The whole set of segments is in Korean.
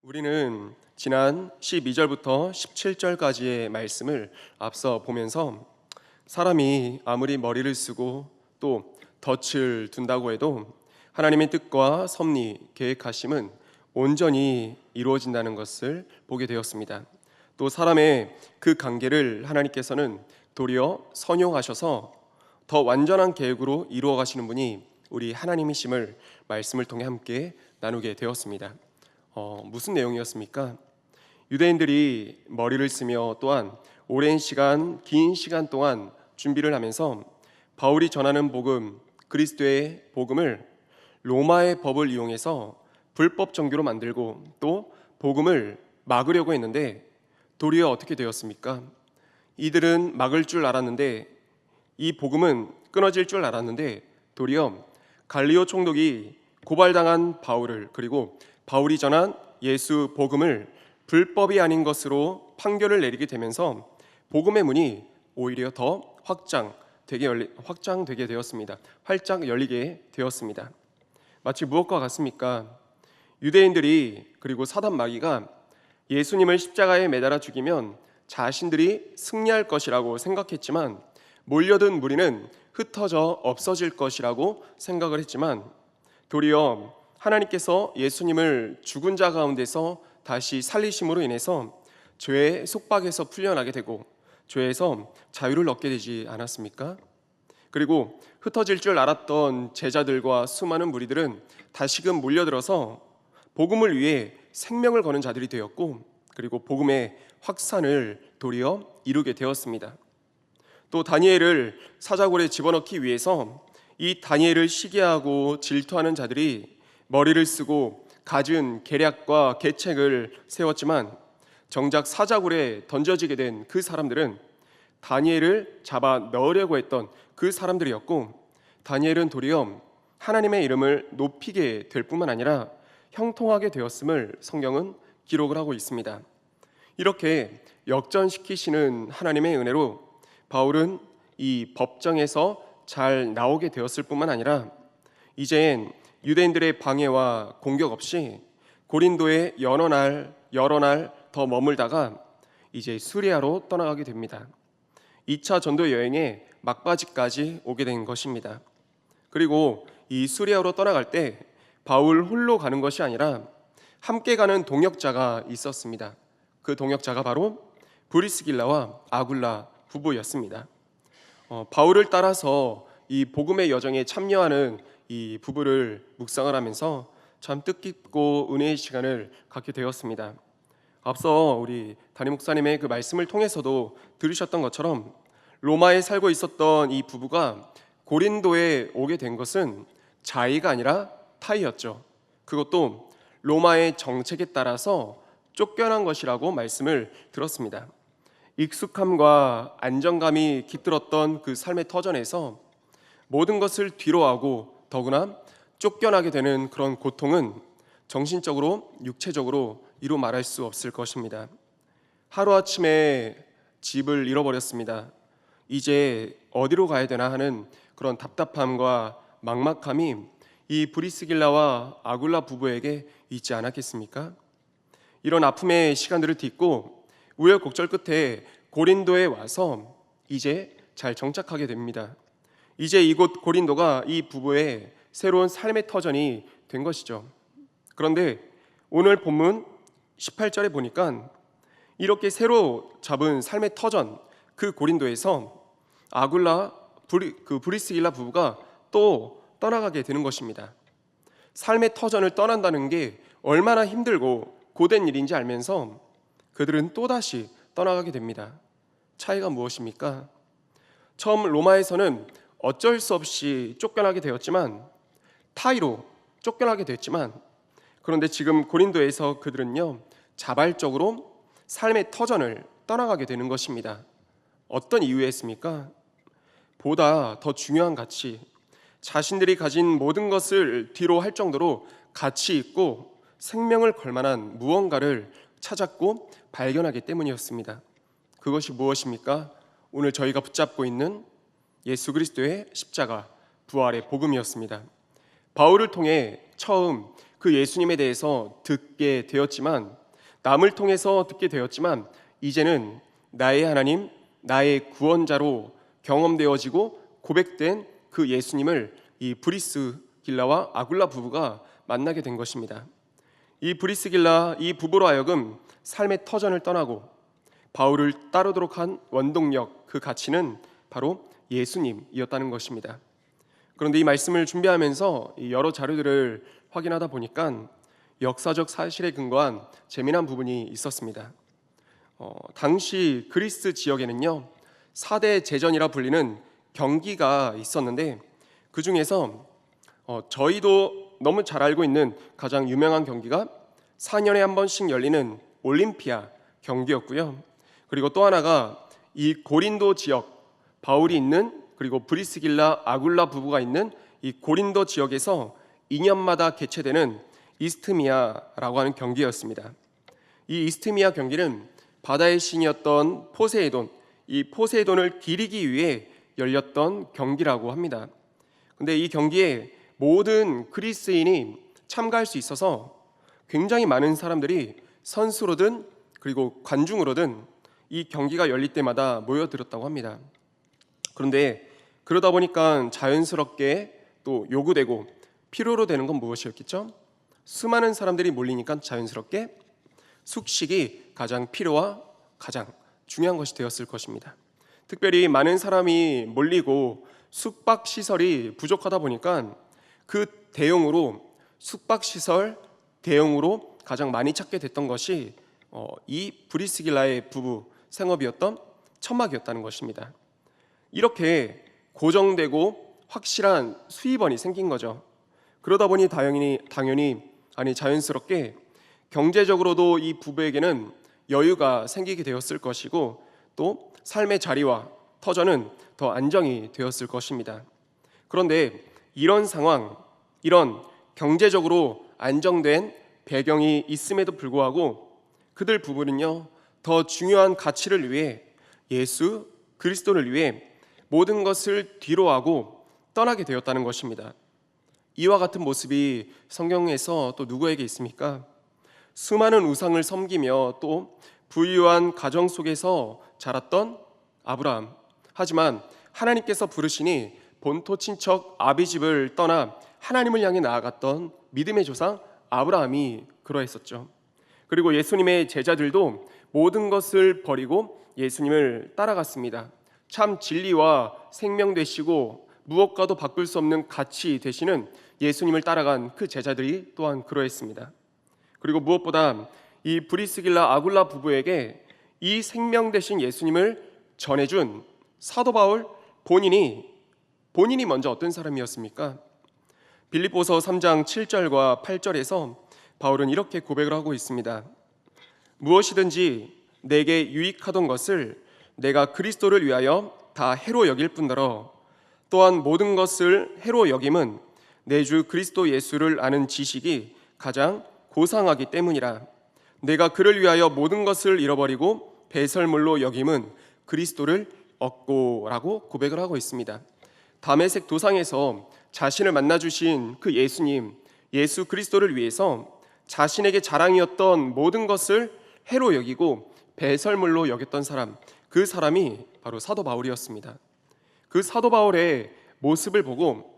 우리는 지난 12절부터 17절까지의 말씀을 앞서 보면서 사람이 아무리 머리를 쓰고 또 덫을 둔다고 해도 하나님의 뜻과 섭리, 계획하심은 온전히 이루어진다는 것을 보게 되었습니다. 또 사람의 그 관계를 하나님께서는 도리어 선용하셔서 더 완전한 계획으로 이루어 가시는 분이 우리 하나님이심을 말씀을 통해 함께 나누게 되었습니다. 무슨 내용이었습니까? 유대인들이 머리를 쓰며 또한 오랜 시간, 긴 시간 동안 준비를 하면서 바울이 전하는 복음, 그리스도의 복음을 로마의 법을 이용해서 불법 종교로 만들고 또 복음을 막으려고 했는데 도리어 어떻게 되었습니까? 이들은 막을 줄 알았는데 이 복음은 끊어질 줄 알았는데 도리어 갈리오 총독이 고발당한 바울을 그리고 바울이 전한 예수 복음을 불법이 아닌 것으로 판결을 내리게 되면서 복음의 문이 오히려 더 확장되게 되었습니다. 활짝 열리게 되었습니다. 마치 무엇과 같습니까? 유대인들이 그리고 사단 마귀가 예수님을 십자가에 매달아 죽이면 자신들이 승리할 것이라고 생각했지만 몰려든 무리는 흩어져 없어질 것이라고 생각을 했지만 도리어 하나님께서 예수님을 죽은 자 가운데서 다시 살리심으로 인해서 죄의 속박에서 풀려나게 되고 죄에서 자유를 얻게 되지 않았습니까? 그리고 흩어질 줄 알았던 제자들과 수많은 무리들은 다시금 몰려들어서 복음을 위해 생명을 거는 자들이 되었고 그리고 복음의 확산을 도리어 이루게 되었습니다. 또 다니엘을 사자굴에 집어넣기 위해서 이 다니엘을 시기하고 질투하는 자들이 머리를 쓰고 갖은 계략과 계책을 세웠지만 정작 사자굴에 던져지게 된 그 사람들은 다니엘을 잡아 넣으려고 했던 그 사람들이었고 다니엘은 도리어 하나님의 이름을 높이게 될 뿐만 아니라 형통하게 되었음을 성경은 기록을 하고 있습니다. 이렇게 역전시키시는 하나님의 은혜로 바울은 이 법정에서 잘 나오게 되었을 뿐만 아니라 이젠 유대인들의 방해와 공격 없이 고린도에 여러 날 더 머물다가 이제 수리아로 떠나가게 됩니다. 2차 전도 여행의 막바지까지 오게 된 것입니다. 그리고 이 수리아로 떠나갈 때 바울 홀로 가는 것이 아니라 함께 가는 동역자가 있었습니다. 그 동역자가 바로 브리스길라와 아굴라 부부였습니다. 바울을 따라서 이 복음의 여정에 참여하는 이 부부를 묵상을 하면서 참 뜻깊고 은혜의 시간을 갖게 되었습니다. 앞서 우리 담임 목사님의 그 말씀을 통해서도 들으셨던 것처럼 로마에 살고 있었던 이 부부가 고린도에 오게 된 것은 자의가 아니라 타의였죠. 그것도 로마의 정책에 따라서 쫓겨난 것이라고 말씀을 들었습니다. 익숙함과 안정감이 깃들었던 그 삶의 터전에서 모든 것을 뒤로하고 더구나 쫓겨나게 되는 그런 고통은 정신적으로 육체적으로 이루 말할 수 없을 것입니다. 하루아침에 집을 잃어버렸습니다. 이제 어디로 가야 되나 하는 그런 답답함과 막막함이 이 브리스길라와 아굴라 부부에게 있지 않았겠습니까? 이런 아픔의 시간들을 딛고 우여곡절 끝에 고린도에 와서 이제 잘 정착하게 됩니다. 이제 이곳 고린도가 이 부부의 새로운 삶의 터전이 된 것이죠. 그런데 오늘 본문 18절에 보니까 이렇게 새로 잡은 삶의 터전 그 고린도에서 아굴라 브리스길라 부부가 또 떠나가게 되는 것입니다. 삶의 터전을 떠난다는 게 얼마나 힘들고 고된 일인지 알면서 그들은 또다시 떠나가게 됩니다. 차이가 무엇입니까? 처음 로마에서는 어쩔 수 없이 쫓겨나게 되었지만 타의로 쫓겨나게 됐지만 그런데 지금 고린도에서 그들은요 자발적으로 삶의 터전을 떠나가게 되는 것입니다. 어떤 이유였습니까? 보다 더 중요한 가치, 자신들이 가진 모든 것을 뒤로 할 정도로 가치 있고 생명을 걸 만한 무언가를 찾았고 발견하기 때문이었습니다. 그것이 무엇입니까? 오늘 저희가 붙잡고 있는 예수 그리스도의 십자가, 부활의 복음이었습니다. 바울을 통해 처음 그 예수님에 대해서 듣게 되었지만, 남을 통해서 듣게 되었지만, 이제는 나의 하나님, 나의 구원자로 경험되어지고 고백된 그 예수님을 이 브리스길라와 아굴라 부부가 만나게 된 것입니다. 이 브리스길라 이 부부로 하여금 삶의 터전을 떠나고 바울을 따르도록 한 원동력, 그 가치는 바로 예수님이었다는 것입니다. 그런데 이 말씀을 준비하면서 여러 자료들을 확인하다 보니까 역사적 사실에 근거한 재미난 부분이 있었습니다. 당시 그리스 지역에는요 4대 제전이라 불리는 경기가 있었는데, 그 중에서 저희도 너무 잘 알고 있는 가장 유명한 경기가 4년에 한 번씩 열리는 올림피아 경기였고요. 그리고 또 하나가 이 고린도 지역, 바울이 있는, 그리고 브리스길라 아굴라 부부가 있는 이 고린도 지역에서 2년마다 개최되는 이스트미아라고 하는 경기였습니다. 이 이스트미아 경기는 바다의 신이었던 포세이돈, 이 포세이돈을 기리기 위해 열렸던 경기라고 합니다. 근데 이 경기에 모든 그리스인이 참가할 수 있어서 굉장히 많은 사람들이 선수로든 그리고 관중으로든 이 경기가 열릴 때마다 모여들었다고 합니다. 그런데 그러다 보니까 자연스럽게 또 요구되고 필요로 되는 건 무엇이었겠죠? 수많은 사람들이 몰리니까 자연스럽게 숙식이 가장 필요와 가장 중요한 것이 되었을 것입니다. 특별히 많은 사람이 몰리고 숙박시설이 부족하다 보니까 그 대용으로, 숙박시설 대용으로 가장 많이 찾게 됐던 것이 이 브리스길라의 부부 생업이었던 천막이었다는 것입니다. 이렇게 고정되고 확실한 수입원이 생긴 거죠. 그러다 보니 자연스럽게 경제적으로도 이 부부에게는 여유가 생기게 되었을 것이고, 또 삶의 자리와 터전은 더 안정이 되었을 것입니다. 그런데 이런 상황, 이런 경제적으로 안정된 배경이 있음에도 불구하고 그들 부부는요 더 중요한 가치를 위해, 예수 그리스도를 위해 모든 것을 뒤로하고 떠나게 되었다는 것입니다. 이와 같은 모습이 성경에서 또 누구에게 있습니까? 수많은 우상을 섬기며 또 부유한 가정 속에서 자랐던 아브라함. 하지만 하나님께서 부르시니 본토 친척 아비집을 떠나 하나님을 향해 나아갔던 믿음의 조상 아브라함이 그러했었죠. 그리고 예수님의 제자들도 모든 것을 버리고 예수님을 따라갔습니다. 참 진리와 생명 되시고 무엇과도 바꿀 수 없는 가치 되시는 예수님을 따라간 그 제자들이 또한 그러했습니다. 그리고 무엇보다 이 브리스길라 아굴라 부부에게 이 생명 되신 예수님을 전해준 사도 바울 본인이 먼저 어떤 사람이었습니까? 빌립보서 3장 7절과 8절에서 바울은 이렇게 고백을 하고 있습니다. 무엇이든지 내게 유익하던 것을 내가 그리스도를 위하여 다 해로 여길 뿐더러 또한 모든 것을 해로 여김은 내 주 그리스도 예수를 아는 지식이 가장 고상하기 때문이라. 내가 그를 위하여 모든 것을 잃어버리고 배설물로 여김은 그리스도를 얻고라고 고백을 하고 있습니다. 다메섹 도상에서 자신을 만나주신 그 예수님, 예수 그리스도를 위해서 자신에게 자랑이었던 모든 것을 해로 여기고 배설물로 여겼던 사람, 그 사람이 바로 사도 바울이었습니다. 그 사도 바울의 모습을 보고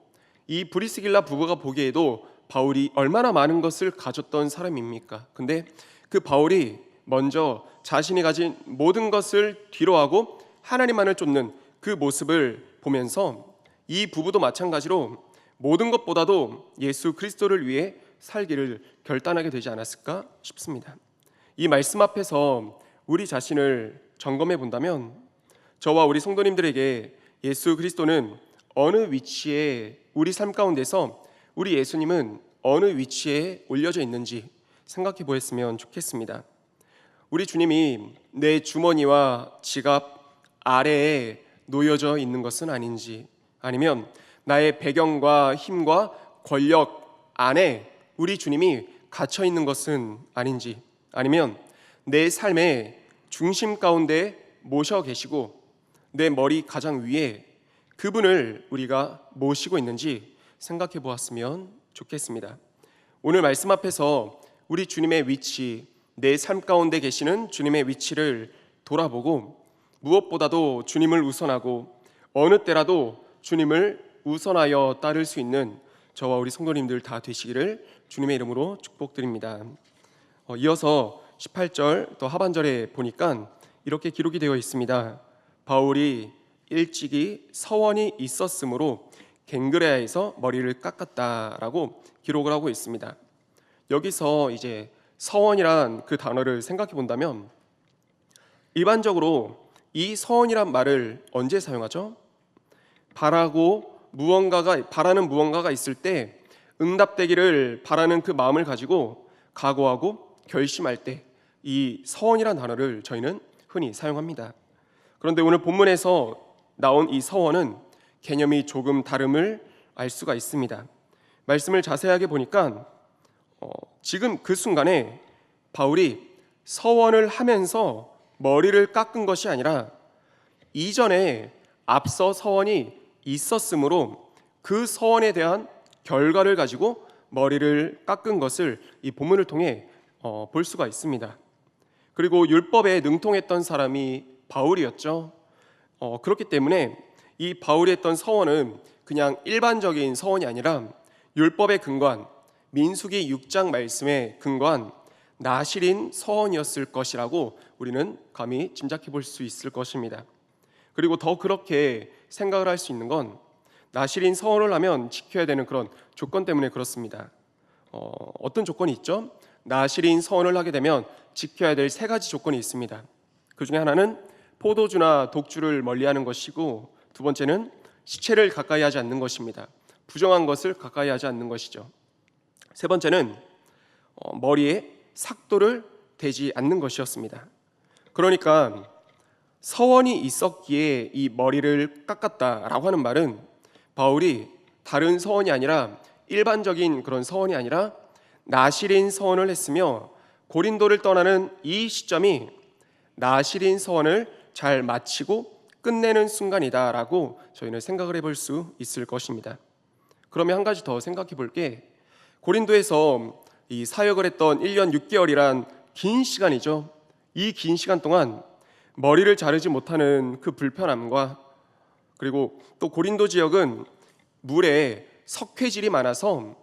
이 브리스길라 부부가 보기에도 바울이 얼마나 많은 것을 가졌던 사람입니까? 근데 그 바울이 먼저 자신이 가진 모든 것을 뒤로하고 하나님만을 쫓는 그 모습을 보면서 이 부부도 마찬가지로 모든 것보다도 예수 그리스도를 위해 살기를 결단하게 되지 않았을까 싶습니다. 이 말씀 앞에서 우리 자신을 점검해 본다면 저와 우리 성도님들에게 예수 그리스도는 어느 위치에, 우리 삶 가운데서 우리 예수님은 어느 위치에 올려져 있는지 생각해 보았으면 좋겠습니다. 우리 주님이 내 주머니와 지갑 아래에 놓여져 있는 것은 아닌지, 아니면 나의 배경과 힘과 권력 안에 우리 주님이 갇혀 있는 것은 아닌지, 아니면 내 삶의 중심 가운데 모셔 계시고 내 머리 가장 위에 그분을 우리가 모시고 있는지 생각해 보았으면 좋겠습니다. 오늘 말씀 앞에서 우리 주님의 위치, 내 삶 가운데 계시는 주님의 위치를 돌아보고 무엇보다도 주님을 우선하고 어느 때라도 주님을 우선하여 따를 수 있는 저와 우리 성도님들 다 되시기를 주님의 이름으로 축복드립니다. 이어서 18절 또 하반절에 보니까 이렇게 기록이 되어 있습니다. 바울이 일찍이 서원이 있었으므로 갱그레아에서 머리를 깎았다라고 기록을 하고 있습니다. 여기서 이제 서원이란 그 단어를 생각해 본다면 일반적으로 이 서원이란 말을 언제 사용하죠? 바라는 무언가가 있을 때 응답되기를 바라는 그 마음을 가지고 각오하고 결심할 때 이 서원이란 단어를 저희는 흔히 사용합니다. 그런데 오늘 본문에서 나온 이 서원은 개념이 조금 다름을 알 수가 있습니다. 말씀을 자세하게 보니까 지금 그 순간에 바울이 서원을 하면서 머리를 깎은 것이 아니라 이전에 앞서 서원이 있었으므로 그 서원에 대한 결과를 가지고 머리를 깎은 것을 이 본문을 통해 볼 수가 있습니다. 그리고 율법에 능통했던 사람이 바울이었죠. 그렇기 때문에 이 바울이 했던 서원은 그냥 일반적인 서원이 아니라 율법에 근거한 민수기 6장 말씀에 근거한 나실인 서원이었을 것이라고 우리는 감히 짐작해 볼 수 있을 것입니다. 그리고 더 그렇게 생각을 할 수 있는 건 나실인 서원을 하면 지켜야 되는 그런 조건 때문에 그렇습니다. 어떤 조건이 있죠? 나실인 서원을 하게 되면 지켜야 될 세 가지 조건이 있습니다. 그 중에 하나는 포도주나 독주를 멀리하는 것이고, 두 번째는 시체를 가까이 하지 않는 것입니다. 부정한 것을 가까이 하지 않는 것이죠. 세 번째는 머리에 삭도를 대지 않는 것이었습니다. 그러니까 서원이 있었기에 이 머리를 깎았다라고 하는 말은 바울이 다른 서원이 아니라 일반적인 그런 서원이 아니라 나실인 서원을 했으며, 고린도를 떠나는 이 시점이 나실인 서원을 잘 마치고 끝내는 순간이다라고 저희는 생각을 해볼 수 있을 것입니다. 그러면 한 가지 더 생각해 볼 게, 고린도에서 이 사역을 했던 1년 6개월이란 긴 시간이죠. 이 긴 시간 동안 머리를 자르지 못하는 그 불편함과, 그리고 또 고린도 지역은 물에 석회질이 많아서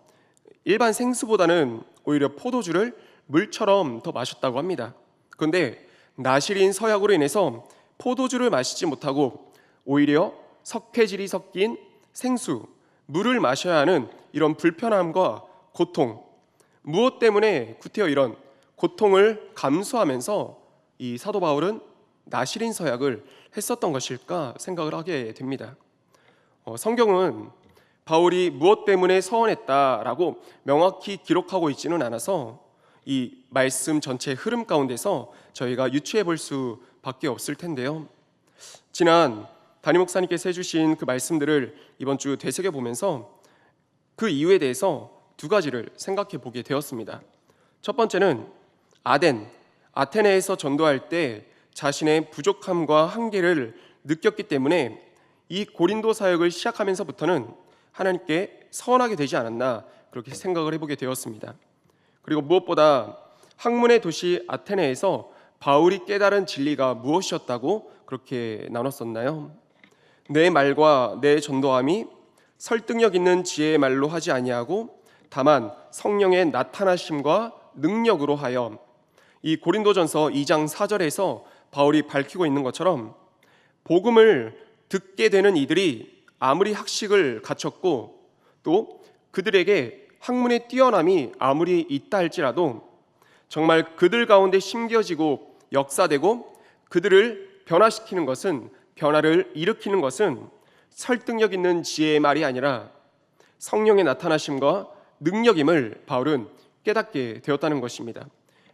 일반 생수보다는 오히려 포도주를 물처럼 더 마셨다고 합니다. 그런데 나실인 서약으로 인해서 포도주를 마시지 못하고 오히려 석회질이 섞인 생수, 물을 마셔야 하는 이런 불편함과 고통, 무엇 때문에 구태여 이런 고통을 감수하면서 이 사도 바울은 나실인 서약을 했었던 것일까 생각을 하게 됩니다. 성경은 바울이 무엇 때문에 서원했다라고 명확히 기록하고 있지는 않아서 이 말씀 전체 흐름 가운데서 저희가 유추해 볼 수밖에 없을 텐데요. 지난 담임 목사님께서 해주신 그 말씀들을 이번 주 되새겨 보면서 그 이유에 대해서 두 가지를 생각해 보게 되었습니다. 첫 번째는 아테네에서 전도할 때 자신의 부족함과 한계를 느꼈기 때문에 이 고린도 사역을 시작하면서부터는 하나님께 서원하게 되지 않았나, 그렇게 생각을 해보게 되었습니다. 그리고 무엇보다 학문의 도시 아테네에서 바울이 깨달은 진리가 무엇이었다고 그렇게 나눴었나요? 내 말과 내 전도함이 설득력 있는 지혜의 말로 하지 아니하고 다만 성령의 나타나심과 능력으로 하여, 이 고린도전서 2장 4절에서 바울이 밝히고 있는 것처럼 복음을 듣게 되는 이들이 아무리 학식을 갖췄고 또 그들에게 학문의 뛰어남이 아무리 있다 할지라도 정말 그들 가운데 심겨지고 역사되고 그들을 변화시키는 것은, 변화를 일으키는 것은 설득력 있는 지혜의 말이 아니라 성령의 나타나심과 능력임을 바울은 깨닫게 되었다는 것입니다.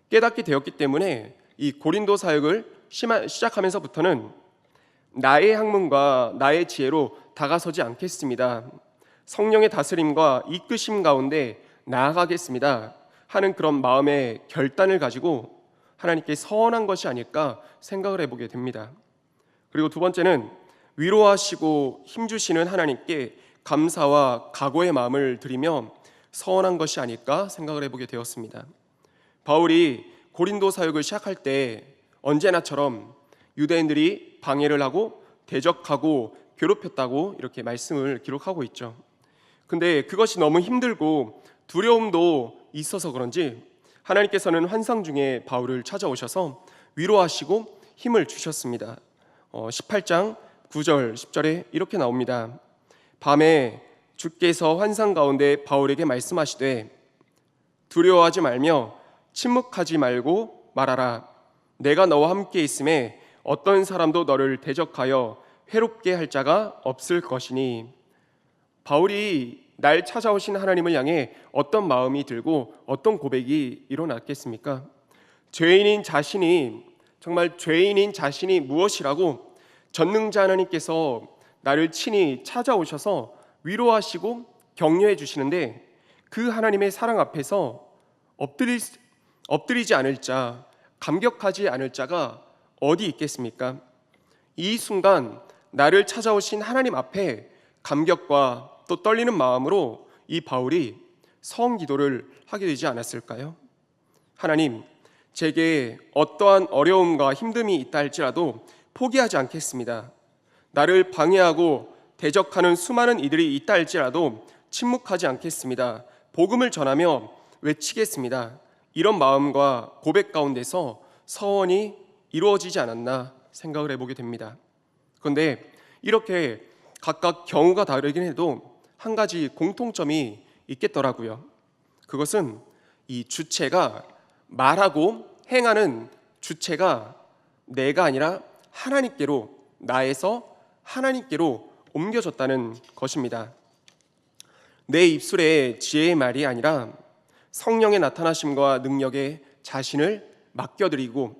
깨닫게 되었기 때문에 이 고린도 사역을 시작하면서부터는 나의 학문과 나의 지혜로 다가서지 않겠습니다, 성령의 다스림과 이끄심 가운데 나아가겠습니다 하는 그런 마음의 결단을 가지고 하나님께 서원한 것이 아닐까 생각을 해보게 됩니다. 그리고 두 번째는 위로하시고 힘주시는 하나님께 감사와 각오의 마음을 드리며 서원한 것이 아닐까 생각을 해보게 되었습니다. 바울이 고린도 사역을 시작할 때 언제나처럼 유대인들이 방해를 하고 대적하고 괴롭혔다고 이렇게 말씀을 기록하고 있죠. 근데 그것이 너무 힘들고 두려움도 있어서 그런지 하나님께서는 환상 중에 바울을 찾아오셔서 위로하시고 힘을 주셨습니다. 18장 9절 10절에 이렇게 나옵니다. 밤에 주께서 환상 가운데 바울에게 말씀하시되 두려워하지 말며 침묵하지 말고 말하라. 내가 너와 함께 있음에 어떤 사람도 너를 대적하여 해롭게 할 자가 없을 것이니. 바울이 날 찾아오신 하나님을 향해 어떤 마음이 들고 어떤 고백이 일어났겠습니까? 죄인인 자신이, 정말 죄인인 자신이 무엇이라고 전능자 하나님께서 나를 친히 찾아오셔서 위로하시고 격려해 주시는데 그 하나님의 사랑 앞에서 엎드리지 않을 자, 감격하지 않을 자가 어디 있겠습니까? 이 순간 나를 찾아오신 하나님 앞에 감격과 또 떨리는 마음으로 이 바울이 서원 기도를 하게 되지 않았을까요? 하나님, 제게 어떠한 어려움과 힘듦이 있다 할지라도 포기하지 않겠습니다. 나를 방해하고 대적하는 수많은 이들이 있다 할지라도 침묵하지 않겠습니다. 복음을 전하며 외치겠습니다. 이런 마음과 고백 가운데서 서원이 이루어지지 않았나 생각을 해보게 됩니다. 그런데 이렇게 각각 경우가 다르긴 해도 한 가지 공통점이 있겠더라고요. 그것은 이 주체가, 말하고 행하는 주체가 내가 아니라 하나님께로, 나에서 하나님께로 옮겨졌다는 것입니다. 내 입술에 지혜의 말이 아니라 성령의 나타나심과 능력에 자신을 맡겨드리고,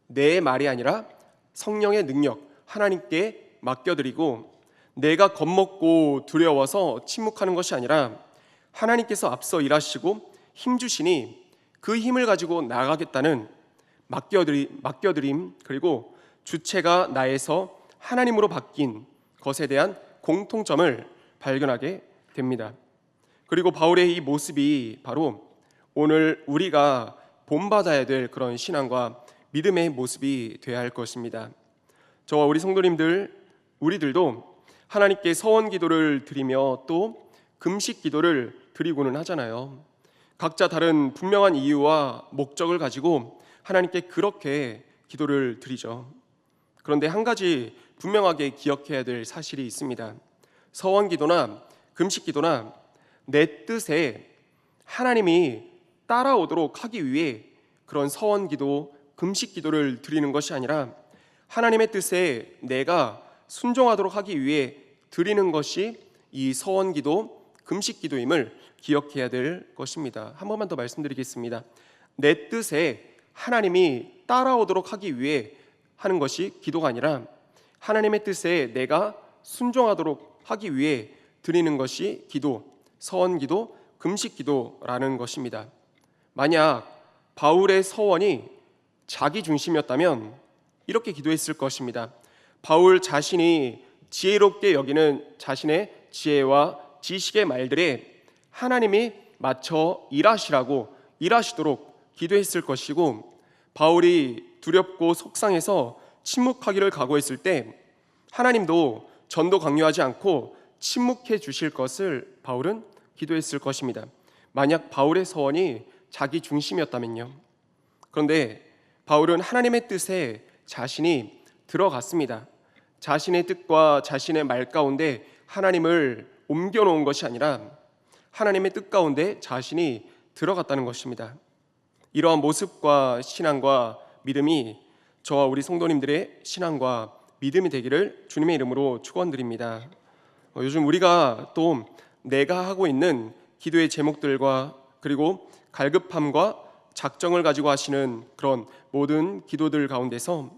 내 말이 아니라 성령의 능력, 하나님께 맡겨드리고, 내가 겁먹고 두려워서 침묵하는 것이 아니라 하나님께서 앞서 일하시고 힘주시니 그 힘을 가지고 나아가겠다는 맡겨드림, 그리고 주체가 나에서 하나님으로 바뀐 것에 대한 공통점을 발견하게 됩니다. 그리고 바울의 이 모습이 바로 오늘 우리가 본받아야 될 그런 신앙과 믿음의 모습이 되어야 할 것입니다. 저와 우리 성도님들, 우리들도 하나님께 서원 기도를 드리며 또 금식 기도를 드리고는 하잖아요. 각자 다른 분명한 이유와 목적을 가지고 하나님께 그렇게 기도를 드리죠. 그런데 한 가지 분명하게 기억해야 될 사실이 있습니다. 서원 기도나 금식 기도나 내 뜻에 하나님이 따라오도록 하기 위해 그런 서원 기도, 금식 기도를 드리는 것이 아니라 하나님의 뜻에 내가 순종하도록 하기 위해 드리는 것이 이 서원 기도, 금식 기도임을 기억해야 될 것입니다. 한 번만 더 말씀드리겠습니다. 내 뜻에 하나님이 따라오도록 하기 위해 하는 것이 기도가 아니라 하나님의 뜻에 내가 순종하도록 하기 위해 드리는 것이 기도, 서원 기도, 금식 기도라는 것입니다. 만약 바울의 서원이 자기 중심이었다면 이렇게 기도했을 것입니다. 바울 자신이 지혜롭게 여기는 자신의 지혜와 지식의 말들에 하나님이 맞춰 일하시도록 기도했을 것이고, 바울이 두렵고 속상해서 침묵하기를 각오했을 때 하나님도 전도 강요하지 않고 침묵해 주실 것을 바울은 기도했을 것입니다. 만약 바울의 서원이 자기 중심이었다면요. 그런데 바울은 하나님의 뜻에 자신이 들어갔습니다. 자신의 뜻과 자신의 말 가운데 하나님을 옮겨놓은 것이 아니라 하나님의 뜻 가운데 자신이 들어갔다는 것입니다. 이러한 모습과 신앙과 믿음이 저와 우리 성도님들의 신앙과 믿음이 되기를 주님의 이름으로 축원드립니다. 요즘 우리가 또 내가 하고 있는 기도의 제목들과 그리고 갈급함과 작정을 가지고 하시는 그런 모든 기도들 가운데서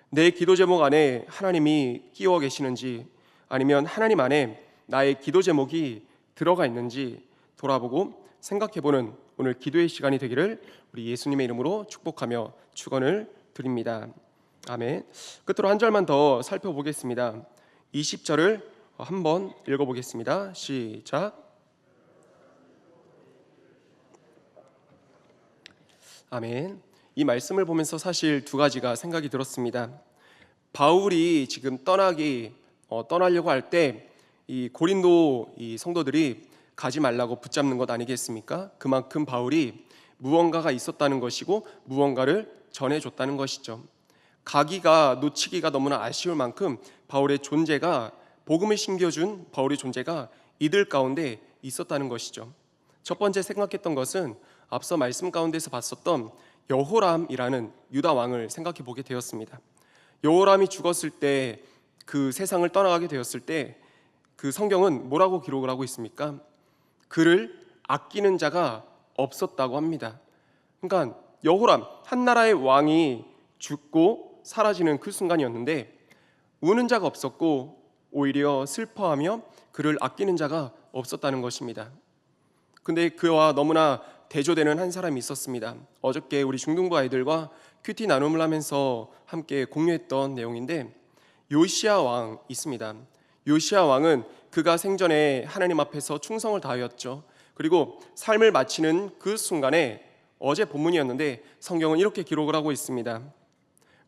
내 기도 제목 안에 하나님이 끼워 계시는지, 아니면 하나님 안에 나의 기도 제목이 들어가 있는지 돌아보고 생각해보는 오늘 기도의 시간이 되기를 우리 예수님의 이름으로 축복하며 축원을 드립니다. 아멘. 끝으로 한 절만 더 살펴보겠습니다. 20절을 한번 읽어보겠습니다. 시작. 아멘. 이 말씀을 보면서 사실 두 가지가 생각이 들었습니다. 바울이 지금 떠나려고 할 때 이 고린도 이 성도들이 가지 말라고 붙잡는 것 아니겠습니까? 그만큼 바울이 무언가가 있었다는 것이고 무언가를 전해줬다는 것이죠. 가기가 놓치기가 너무나 아쉬울 만큼 바울의 존재가, 복음을 심겨준 바울의 존재가 이들 가운데 있었다는 것이죠. 첫 번째 생각했던 것은 앞서 말씀 가운데서 봤었던 여호람이라는 유다 왕을 생각해 보게 되었습니다. 여호람이 죽었을 때, 그 세상을 떠나가게 되었을 때 그 성경은 뭐라고 기록을 하고 있습니까? 그를 아끼는 자가 없었다고 합니다. 그러니까 여호람, 한 나라의 왕이 죽고 사라지는 그 순간이었는데 우는 자가 없었고 오히려 슬퍼하며 그를 아끼는 자가 없었다는 것입니다. 근데 그와 너무나 대조되는 한 사람이 있었습니다. 어저께 우리 중등부 아이들과 큐티 나눔을 하면서 함께 공유했던 내용인데, 요시야 왕 있습니다. 요시야 왕은 그가 생전에 하나님 앞에서 충성을 다하였죠. 그리고 삶을 마치는 그 순간에, 어제 본문이었는데 성경은 이렇게 기록을 하고 있습니다.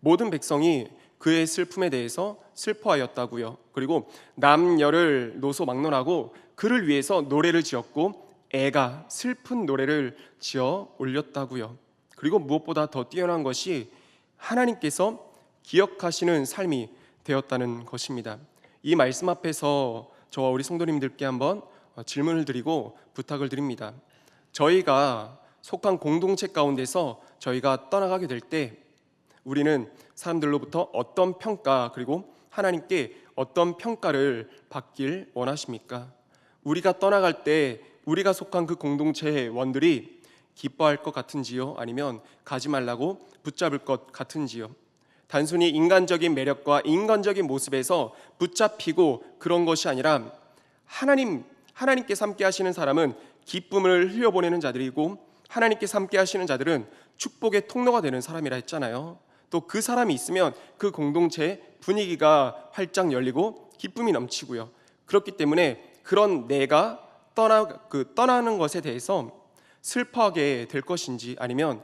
모든 백성이 그의 슬픔에 대해서 슬퍼하였다고요. 그리고 남녀를 노소막론하고 그를 위해서 노래를 지었고 애가 슬픈 노래를 지어 올렸다고요. 그리고 무엇보다 더 뛰어난 것이 하나님께서 기억하시는 삶이 되었다는 것입니다. 이 말씀 앞에서 저와 우리 성도님들께 한번 질문을 드리고 부탁을 드립니다. 저희가 속한 공동체 가운데서 저희가 떠나가게 될 때 우리는 사람들로부터 어떤 평가, 그리고 하나님께 어떤 평가를 받길 원하십니까? 우리가 떠나갈 때 우리가 속한 그 공동체의 원들이 기뻐할 것 같은지요? 아니면 가지 말라고 붙잡을 것 같은지요? 단순히 인간적인 매력과 인간적인 모습에서 붙잡히고 그런 것이 아니라 하나님께서 함께 하시는 사람은 기쁨을 흘려보내는 자들이고 하나님께서 함께 하시는 자들은 축복의 통로가 되는 사람이라 했잖아요. 또 그 사람이 있으면 그 공동체의 분위기가 활짝 열리고 기쁨이 넘치고요. 그렇기 때문에 그런 내가 떠나는 것에 대해서 슬퍼하게 될 것인지, 아니면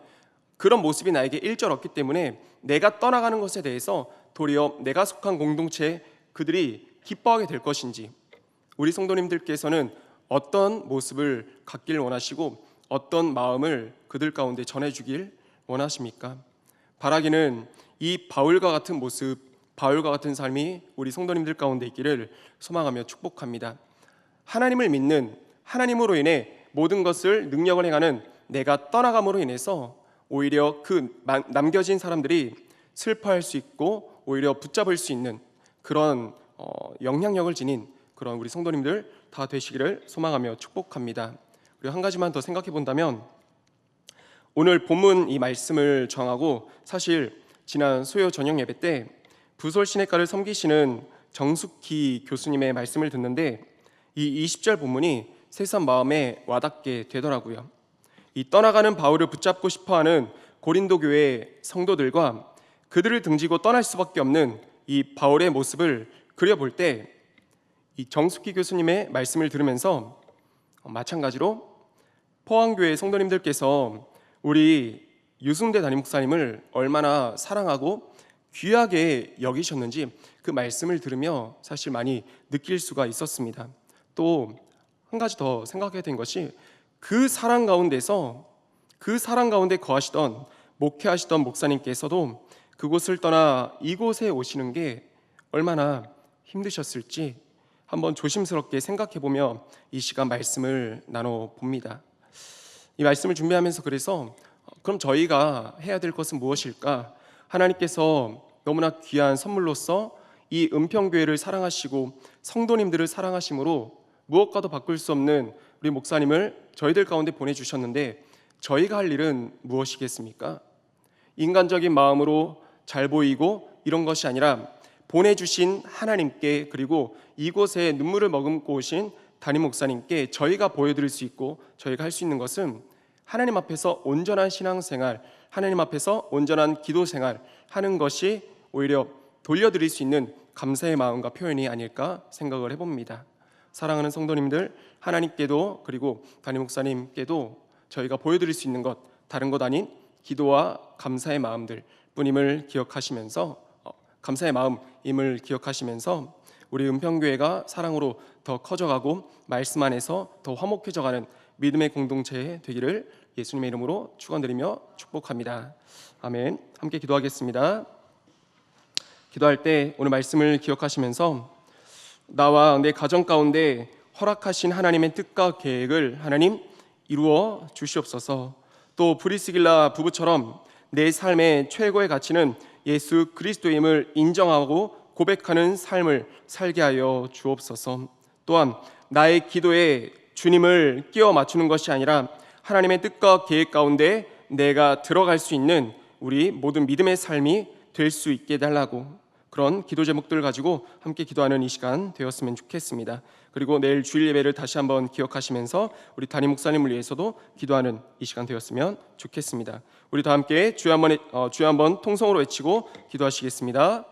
그런 모습이 나에게 일절없기 때문에 내가 떠나가는 것에 대해서 도리어 내가 속한 공동체 그들이 기뻐하게 될 것인지, 우리 성도님들께서는 어떤 모습을 갖길 원하시고 어떤 마음을 그들 가운데 전해주길 원하십니까? 바라기는 이 바울과 같은 모습, 바울과 같은 삶이 우리 성도님들 가운데 있기를 소망하며 축복합니다. 하나님을 믿는, 하나님으로 인해 모든 것을 능력을 행하는 내가 떠나감으로 인해서 오히려 그 남겨진 사람들이 슬퍼할 수 있고 오히려 붙잡을 수 있는 그런 영향력을 지닌 그런 우리 성도님들 다 되시기를 소망하며 축복합니다. 그리고 한 가지만 더 생각해 본다면, 오늘 본문 이 말씀을 정하고 사실 지난 수요 저녁 예배 때 부솔신학과를 섬기시는 정숙희 교수님의 말씀을 듣는데 이 20절 본문이 새삼 마음에 와닿게 되더라고요. 이 떠나가는 바울을 붙잡고 싶어하는 고린도 교회 성도들과 그들을 등지고 떠날 수밖에 없는 이 바울의 모습을 그려볼 때 이 정숙희 교수님의 말씀을 들으면서 마찬가지로 포항교회 성도님들께서 우리 유승대 담임 목사님을 얼마나 사랑하고 귀하게 여기셨는지 그 말씀을 들으며 사실 많이 느낄 수가 있었습니다. 또 한 가지 더 생각하게 된 것이 그 사랑 가운데 거하시던 목회하시던 목사님께서도 그곳을 떠나 이곳에 오시는 게 얼마나 힘드셨을지 한번 조심스럽게 생각해보며 이 시간 말씀을 나눠봅니다. 이 말씀을 준비하면서 그래서 그럼 저희가 해야 될 것은 무엇일까? 하나님께서 너무나 귀한 선물로서 이 은평교회를 사랑하시고 성도님들을 사랑하심으로 무엇과도 바꿀 수 없는 우리 목사님을 저희들 가운데 보내주셨는데 저희가 할 일은 무엇이겠습니까? 인간적인 마음으로 잘 보이고 이런 것이 아니라 보내주신 하나님께, 그리고 이곳에 눈물을 머금고 오신 담임 목사님께 저희가 보여드릴 수 있고 저희가 할 수 있는 것은 하나님 앞에서 온전한 신앙생활, 하나님 앞에서 온전한 기도생활 하는 것이 오히려 돌려드릴 수 있는 감사의 마음과 표현이 아닐까 생각을 해봅니다. 사랑하는 성도님들, 하나님께도 그리고 담임 목사님께도 저희가 보여드릴 수 있는 것, 다른 것 아닌 기도와 감사의 마음들 뿐임을 기억하시면서 감사의 마음임을 기억하시면서 우리 은평교회가 사랑으로 더 커져가고 말씀 안에서 더 화목해져가는 믿음의 공동체 되기를 예수님의 이름으로 축원드리며 축복합니다. 아멘. 함께 기도하겠습니다. 기도할 때 오늘 말씀을 기억하시면서 나와 내 가정 가운데 허락하신 하나님의 뜻과 계획을 하나님 이루어 주시옵소서. 또 브리스길라 부부처럼 내 삶의 최고의 가치는 예수 그리스도임을 인정하고 고백하는 삶을 살게 하여 주옵소서. 또한 나의 기도에 주님을 끼워 맞추는 것이 아니라 하나님의 뜻과 계획 가운데 내가 들어갈 수 있는 우리 모든 믿음의 삶이 될 수 있게 해달라고, 그런 기도 제목들 가지고 함께 기도하는 이 시간 되었으면 좋겠습니다. 그리고 내일 주일 예배를 다시 한번 기억하시면서 우리 담임 목사님을 위해서도 기도하는 이 시간 되었으면 좋겠습니다. 우리 다 함께 주여 한번 통성으로 외치고 기도하시겠습니다.